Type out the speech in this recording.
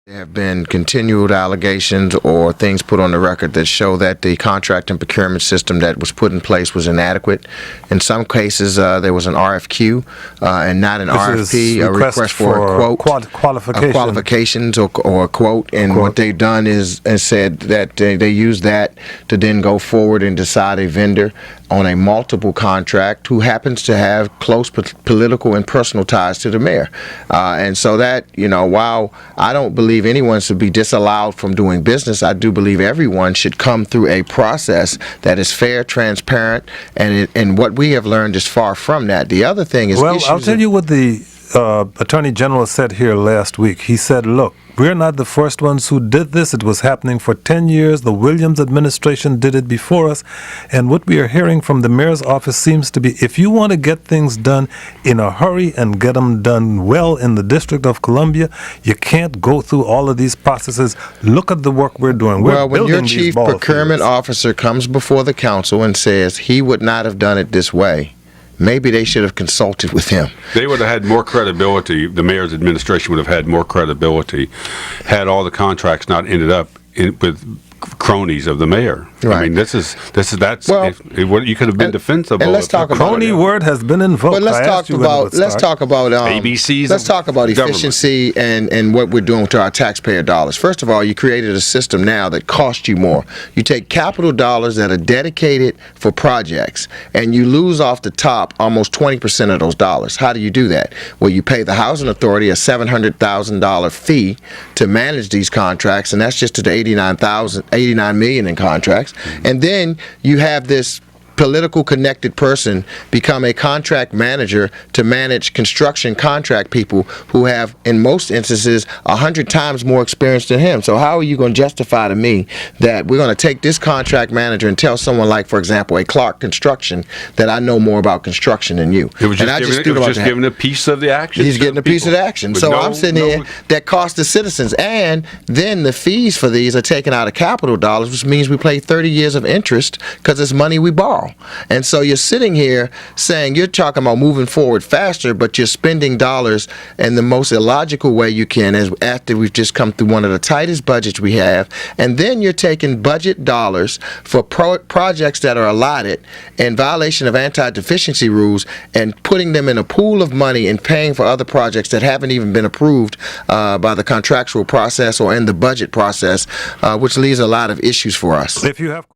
There have been continued allegations or things put on the record that show that the contract and procurement system that was put in place was inadequate. In some cases, there was an RFQ and not an RFP, a request for a quote, qualifications or a quote. And what they've done is said that they use that to then go forward and decide a vendor on a multiple contract who happens to have close political and personal ties to the mayor. And so that, while I don't believe anyone should be disallowed from doing business, I do believe everyone should come through a process that is fair, transparent, and what we have learned is far from that. The other thing is, well, I'll tell you what the Attorney General said here last week. He said, look, we're not the first ones who did this. It was happening for 10 years. The Williams administration did it before us. And what we are hearing from the mayor's office seems to be, if you want to get things done in a hurry and get them done well in the District of Columbia, you can't go through all of these processes. Look at the work we're doing. Well, when your chief procurement officer comes before the council and says he would not have done it this way, maybe they should have consulted with him. They would have had more credibility. The mayor's administration would have had more credibility had all the contracts not ended up with cronies of the mayor. Right. I mean, that's well, you could have been defensible. And let's talk about crony word has been invoked. But let's talk about ABCs. Let's talk about efficiency and what we're doing to our taxpayer dollars. First of all, you created a system now that costs you more. You take capital dollars that are dedicated for projects, and you lose off the top almost 20% of those dollars. How do you do that? Well, you pay the housing authority a $700,000 fee to manage these contracts, and that's just to the $89 million in contracts. And then you have this political connected person become a contract manager to manage construction contract people who have, in most instances, 100 times more experience than him. So how are you going to justify to me that we're going to take this contract manager and tell someone like, for example, a Clark Construction that I know more about construction than you? It was just giving a piece of the action. He's getting a piece of the action. So I'm sitting here, that costs the citizens. And then the fees for these are taken out of capital dollars, which means we pay 30 years of interest because it's money we borrow. And so you're sitting here saying you're talking about moving forward faster, but you're spending dollars in the most illogical way you can, as after we've just come through one of the tightest budgets we have. And then you're taking budget dollars for projects that are allotted in violation of anti-deficiency rules and putting them in a pool of money and paying for other projects that haven't even been approved by the contractual process or in the budget process, which leaves a lot of issues for us. If you have